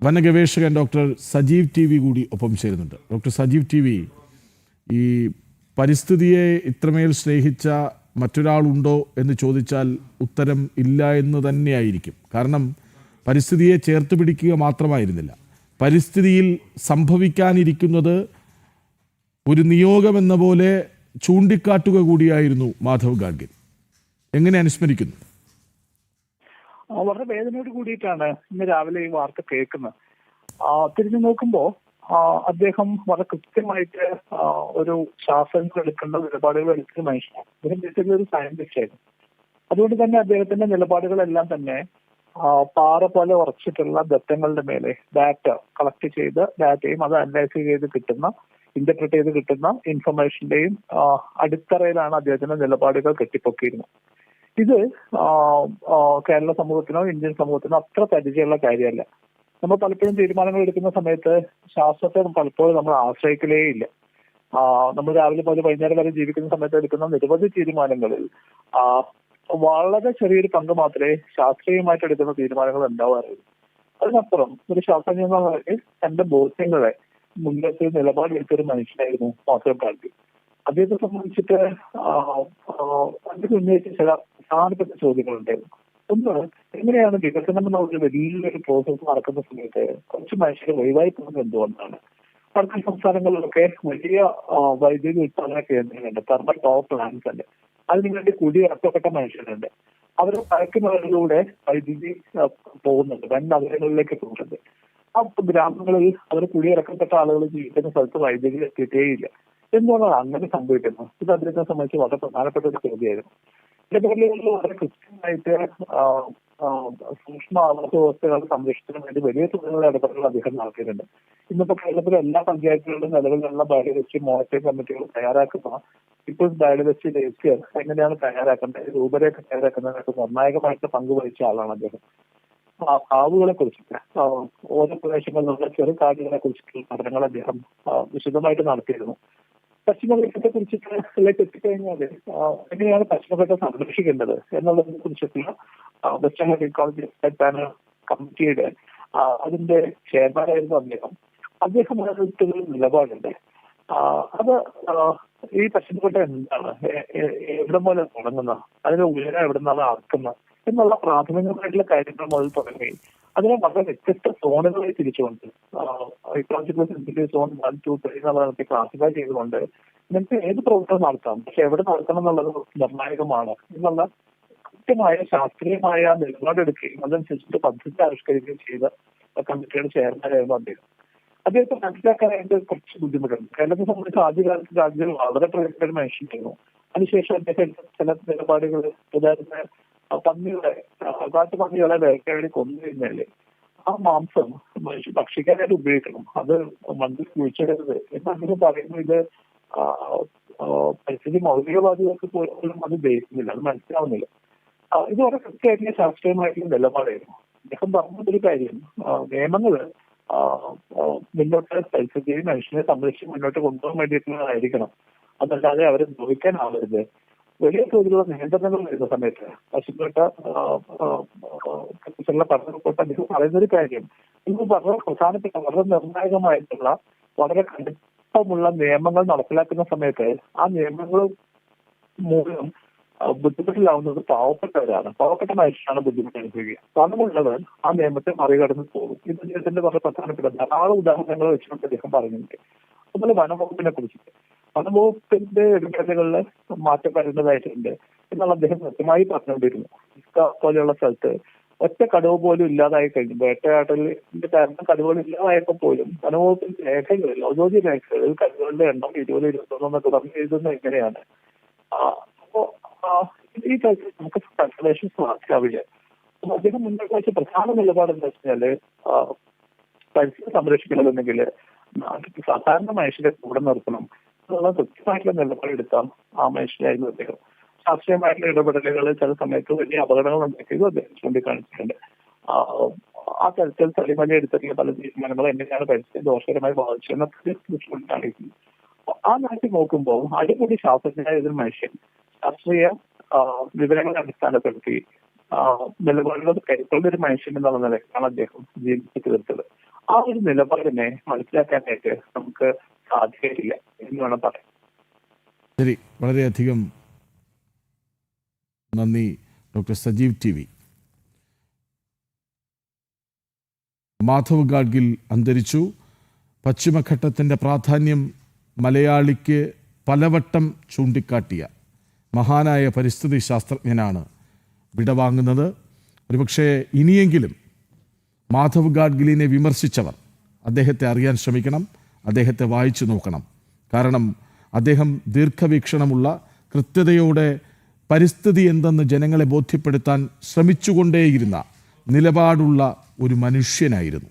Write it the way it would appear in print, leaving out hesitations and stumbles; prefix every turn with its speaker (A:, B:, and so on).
A: വനഗവേഷകൻ doctor Sajeev T V കൂടി ഒപ്പം ചേരുന്നുണ്ട്. ഡോക്ടർ സജീവ് ടി വി, ഈ പരിസ്ഥിതിയെ ഇത്രമേൽ സ്നേഹിച്ച മറ്റൊരാളുണ്ടോ എന്ന് ചോദിച്ചാൽ ഉത്തരം ഇല്ല എന്ന് തന്നെയായിരിക്കും. കാരണം പരിസ്ഥിതിയെ ചേർത്ത് പിടിക്കുക മാത്രമായിരുന്നില്ല, പരിസ്ഥിതിയിൽ സംഭവിക്കാനിരിക്കുന്നത് ഒരു നിയോഗമെന്ന പോലെ ചൂണ്ടിക്കാട്ടുക കൂടിയായിരുന്നു മാധവ് ഗാഡ്ഗിൽ. എങ്ങനെ അനുസ്മരിക്കുന്നു?
B: വളരെ വേദനയോട് കൂടിയിട്ടാണ് ഇന്ന് രാവിലെ ഈ വാർത്ത കേൾക്കുന്നത്. തിരിഞ്ഞു നോക്കുമ്പോൾ അദ്ദേഹം വളരെ കൃത്യമായിട്ട് ഒരു ശാസ്ത്രങ്ങൾ എടുക്കേണ്ട നിലപാടുകൾ എടുക്കുന്ന മനുഷ്യനാണ്. അദ്ദേഹം ബേസിക്കലി ഒരു സയന്റിസ്റ്റ് ആയിരുന്നു. അതുകൊണ്ട് തന്നെ അദ്ദേഹത്തിന്റെ നിലപാടുകളെല്ലാം തന്നെ പാറ പോലെ ഉറച്ചിട്ടുള്ള ദത്തങ്ങളുടെ മേലെ ഡാറ്റ കളക്ട് ചെയ്ത് ഡാറ്റയും അത് അനലൈസ് ചെയ്ത് കിട്ടുന്ന, ഇന്റർപ്രറ്റ് ചെയ്ത് കിട്ടുന്ന ഇൻഫർമേഷന്റെയും അടിത്തറയിലാണ് അദ്ദേഹത്തിന്റെ നിലപാടുകൾ കെട്ടിപ്പൊക്കിയിരുന്നത്. ഇത് കേരള സമൂഹത്തിനോ ഇന്ത്യൻ സമൂഹത്തിനോ അത്ര പരിചയമുള്ള കാര്യമല്ല. നമ്മൾ പലപ്പോഴും തീരുമാനങ്ങൾ എടുക്കുന്ന സമയത്ത് ശാസ്ത്രത്തെ പലപ്പോഴും നമ്മൾ ആശ്രയിക്കലേ ഇല്ല. നമ്മൾ രാവിലെ മുതൽ വൈകുന്നേരം വരെ ജീവിക്കുന്ന സമയത്ത് എടുക്കുന്ന നിരവധി തീരുമാനങ്ങളിൽ വളരെ ചെറിയൊരു പങ്ക് മാത്രമേ ശാസ്ത്രീയമായിട്ട് എടുക്കുന്ന തീരുമാനങ്ങൾ ഉണ്ടാവാറുള്ളൂ. അതിനപ്പുറം ഒരു ശാസ്ത്രജ്ഞ എന്ന നിലയ്ക്ക് തന്റെ ബോധ്യങ്ങളെ മുന്നിലെത്തി നിലപാടെടുത്തൊരു മനുഷ്യനായിരുന്നു മാധവ് ഗാഡ്ഗിൽ. അദ്ദേഹത്തെ സംബന്ധിച്ചിട്ട് അദ്ദേഹം ഉന്നയിച്ച ചില പ്രധാനപ്പെട്ട ചോദ്യങ്ങളുണ്ടായിരുന്നു. ഒന്ന്, എങ്ങനെയാണ് വികസനം എന്ന ഒരു വലിയൊരു പ്രോസസ് നടക്കുന്ന സമയത്ത് കുറച്ച് മനുഷ്യരെ ഒഴിവായി പോകുന്നത് എന്തുകൊണ്ടാണ്? വടക്കൻ സംസ്ഥാനങ്ങളിലൊക്കെ വലിയ വൈദ്യുതി ഉത്പാദന കേന്ദ്രങ്ങളുണ്ട്, തെർമൽ പവർ പ്ലാന്റ്സ് ഉണ്ട്. അതിനുവേണ്ടി കുടിയിറക്കപ്പെട്ട മനുഷ്യരുണ്ട്. അവരുടെ പഴക്കുന്നവരിലൂടെ വൈദ്യുതി പോകുന്നുണ്ട്, വൻ നഗരങ്ങളിലേക്ക് പോകുന്നുണ്ട്. ആ ഗ്രാമങ്ങളിൽ അവർ കുടിയിറക്കപ്പെട്ട ആളുകൾ ജീവിക്കുന്ന സ്ഥലത്ത് വൈദ്യുതി എത്തിയിട്ടേയില്ല. എന്തുകൊണ്ടാണ് അങ്ങനെ സംഭവിക്കുന്നത്? ഇത് അദ്ദേഹത്തെ സംബന്ധിച്ച് വളരെ പ്രധാനപ്പെട്ട ഒരു ചോദ്യമായിരുന്നു. ഇടപെടലുകളിൽ വളരെ കൃത്യമായിട്ട് സൂക്ഷ്മ ആവാസ വ്യവസ്ഥകളുടെ സംരക്ഷണത്തിന് വേണ്ടി വലിയ തോതിലുള്ള ഇടപെടലുകൾ അദ്ദേഹം നടത്തിയിട്ടുണ്ട്. ഇന്നിപ്പോ കേരളത്തിലെ എല്ലാ പഞ്ചായത്തുകളിലും നിലവിലുള്ള ബയോഡൈവേഴ്സിറ്റി മോണിറ്ററിംഗ് കമ്മിറ്റികൾ തയ്യാറാക്കുന്ന പീപ്പിൾസ് ബയോഡൈവേഴ്സിറ്റി രജിസ്റ്റർ എങ്ങനെയാണ് തയ്യാറാക്കേണ്ടത്, രൂപരേഖ തയ്യാറാക്കുന്നതിനൊക്കെ നിർണായകമായിട്ട് പങ്കുവഹിച്ച ആളാണ് അദ്ദേഹം. കാവുകളെ കുറിച്ചിട്ട്, ഓരോ പ്രദേശങ്ങളിലുള്ള ചെറു കാടുകളെ കുറിച്ചിട്ടുള്ള പഠനങ്ങൾ അദ്ദേഹം വിശദമായിട്ട് നടത്തിയിരുന്നു. പശ്ചിമഘട്ടത്തെ കുറിച്ചിട്ട് എത്തിക്കഴിഞ്ഞാൽ എങ്ങനെയാണ് പശ്ചിമഘട്ടം സംരക്ഷിക്കേണ്ടത് എന്നുള്ളതിനെ കുറിച്ചിട്ടുള്ള വെസ്റ്റേൺ ഇക്കോളജി പാനൽ കമ്മിറ്റിയുടെ അതിന്റെ ചെയർമാനായിരുന്നു അദ്ദേഹം. അദ്ദേഹം അതിനൊരു നിലപാടുണ്ട്. അത് ഈ പശ്ചിമഘട്ടം എന്താണ്, എവിടെ പോലെ തുടങ്ങുന്നത്, അതിന്റെ ഉയരം എവിടെ നിന്നാണ് അളക്കുന്നത് എന്നുള്ള പ്രാഥമികമായിട്ടുള്ള കാര്യങ്ങൾ മുതൽ തുടങ്ങി അതിനെ വളരെ വ്യത്യസ്ത സോണുകളായി തിരിച്ചുകൊണ്ട് ഇക്കോളജിക്കൽ സെൻസിറ്റീവ് സോൺ 1, 2, 3 എന്നുള്ളതൊക്കെ ക്ലാസിഫൈ ചെയ്തുകൊണ്ട് നിങ്ങൾക്ക് ഏത് പ്രവർത്തനം നടത്താം, പക്ഷെ എവിടെ നടത്തണം എന്നുള്ളത് നിർണായകമാണ് എന്നുള്ള കൃത്യമായ ശാസ്ത്രീയമായ നിലപാടെടുക്കുകയും അതനുസരിച്ചിട്ട് പദ്ധതി ആവിഷ്കരിക്കുകയും ചെയ്ത കമ്മിറ്റിയുടെ ചെയർമാനായിരുന്നു അദ്ദേഹം. അദ്ദേഹത്തെ മനസ്സിലാക്കാനായിട്ട് കുറച്ച് ബുദ്ധിമുട്ടുണ്ട്. കേരളത്തെ സംബന്ധിച്ച് ആദ്യകാലത്ത് രാജ്യങ്ങൾ വളരെ പ്രധാനപ്പെട്ട മനുഷ്യനായിരുന്നു. അതിനുശേഷം അദ്ദേഹം ചില നിലപാടുകൾ, ഉദാഹരണത്തിന് പന്നികളെ, കാട്ടുപന്നികളെ വേട്ടയാടി കൊന്നു കഴിഞ്ഞാല് ആ മാംസം മനുഷ്യ ഭക്ഷിക്കാനായിട്ട് ഉപയോഗിക്കണം, അത് മണ്ണിൽ കുഴിച്ചിടരുത് എന്ന് അദ്ദേഹം പറയുമ്പോൾ ഇത് പരിസ്ഥിതി മൗലികവാദികൾക്ക് പോലും അത് ഉപയോഗിക്കുന്നില്ല, അത് മനസ്സിലാവുന്നില്ല. ഇത് വളരെ കൃത്യമായിട്ടുള്ള ശാസ്ത്രീയമായിട്ടുള്ള നിലപാടായിരുന്നു. അദ്ദേഹം പറഞ്ഞൊരു കാര്യം, നിയമങ്ങള് മുന്നോട്ട് പരിസ്ഥിതിയെ മനുഷ്യനെ സംരക്ഷിച്ച് മുന്നോട്ട് കൊണ്ടുപോകാൻ വേണ്ടിയിട്ടുള്ളതായിരിക്കണം, അതല്ലാതെ അവരെ ദ്രോഹിക്കാനാവരുത്. വലിയ തോതിലുള്ള നിയന്ത്രണങ്ങൾ വരുന്ന സമയത്ത് പശുക്കളുടെ പഠന റിപ്പോർട്ട് അദ്ദേഹം പറയുന്നൊരു കാര്യം, ഇത് വളരെ പ്രധാനപ്പെട്ട വളരെ നിർണായകമായിട്ടുള്ള വളരെ കടുപ്പമുള്ള നിയമങ്ങൾ നടപ്പിലാക്കുന്ന സമയത്ത് ആ നിയമങ്ങൾ മൂലം ബുദ്ധിമുട്ടിലാവുന്നത് പാവപ്പെട്ടവരാണ്, പാവപ്പെട്ട മനുഷ്യരാണ് ബുദ്ധിമുട്ട് അനുഭവിക്കുക. പണമുള്ളവർ ആ നിയമത്തെ മറികടന്ന് പോകും. ഇത് അദ്ദേഹത്തിന്റെ വളരെ പ്രധാനപ്പെട്ട ധാരാളം ഉദാഹരണങ്ങൾ വെച്ചുകൊണ്ട് അദ്ദേഹം പറയുന്നുണ്ട്. അതുപോലെ വനംവകുപ്പിനെ കുറിച്ചിട്ട്, വനംവകുപ്പിന്റെ ഇടപെടലുകളിൽ മാറ്റം വരുന്നതായിട്ടുണ്ട് എന്നുള്ള അദ്ദേഹം കൃത്യമായി പറഞ്ഞുകൊണ്ടിരുന്നു. പോലെയുള്ള സ്ഥലത്ത് ഒറ്റ കടുവ പോലും ഇല്ലാതായി കഴിഞ്ഞു, വേട്ടയാടലിന്റെ കാരണം കടുവകൾ ഇല്ലാതായപ്പോൾ പോലും വനംവകുപ്പിന്റെ രേഖകളിൽ, ഔദ്യോഗിക രേഖകളിൽ കടുവകളുടെ എണ്ണം 20, 21 തുടർന്ന് എഴുതുന്നത് എങ്ങനെയാണ്? അപ്പോ ഈ തരത്തിൽ നമുക്ക് കൺസർവേഷൻ സാധ്യമാവില്ല. അദ്ദേഹം മുന്നോട്ട് വെച്ച പ്രധാന നിലപാട് എന്താ വെച്ചാല്, പരിസ്ഥിതി സംരക്ഷിക്കണമെന്നുണ്ടെങ്കിൽ സാധാരണ മനുഷ്യരെ കൂടെ നിർത്തണം എന്നുള്ള കൃത്യമായിട്ടുള്ള നിലപാടെടുക്കാം ആ മനുഷ്യനായിരുന്നു അദ്ദേഹം. ശാസ്ത്രീയമായിട്ടുള്ള ഇടപെടലുകൾ ചില സമയത്ത് വലിയ അപകടങ്ങൾ ഉണ്ടാക്കിയത് അദ്ദേഹം ചൂണ്ടിക്കാണിച്ചിട്ടുണ്ട്. ആ തരത്തിൽ തളിമല എടുത്തിട്ടുള്ള പല തീരുമാനങ്ങളും എങ്ങനെയാണ് പരിസ്ഥിതി ദോഷകരമായി ബാധിച്ചതെന്നൊക്കെ ചൂണ്ടിക്കാണിക്കുന്നു. ആ നാട്ടിൽ നോക്കുമ്പോൾ അടിപൊളി ശാസ്ത്രജ്ഞനായ ഒരു മനുഷ്യൻ ശാസ്ത്രീയ വിവരങ്ങളെ അടിസ്ഥാനപ്പെടുത്തി നിലപാടുകൾ കൈക്കൊണ്ട ഒരു മനുഷ്യൻ എന്നുള്ള നിലയ്ക്കാണ് അദ്ദേഹം ജീവിച്ചു തീർത്തത്. ആ ഒരു നിലപാടിനെ മനസ്സിലാക്കാനായിട്ട് നമുക്ക് സാധിക്കില്ല എന്ന് വേണം പറയാൻ.
A: ശരി, വളരെയധികം നന്ദി doctor Sajeev T V. Madhav Gadgil അന്തരിച്ചു. പശ്ചിമഘട്ടത്തിൻ്റെ പ്രാധാന്യം മലയാളിക്ക് പലവട്ടം ചൂണ്ടിക്കാട്ടിയ മഹാനായ പരിസ്ഥിതി ശാസ്ത്രജ്ഞനാണ് വിടവാങ്ങുന്നത്. ഒരുപക്ഷെ ഇനിയെങ്കിലും മാധവ് ഗാഡ്ഗിലിനെ വിമർശിച്ചവർ അദ്ദേഹത്തെ അറിയാൻ ശ്രമിക്കണം, അദ്ദേഹത്തെ വായിച്ചു നോക്കണം. കാരണം അദ്ദേഹം ദീർഘവീക്ഷണമുള്ള, കൃത്യതയോടെ പരിസ്ഥിതി എന്തെന്ന് ജനങ്ങളെ ബോധ്യപ്പെടുത്താൻ ശ്രമിച്ചുകൊണ്ടേയിരുന്ന നിലപാടുള്ള ഒരു മനുഷ്യനായിരുന്നു.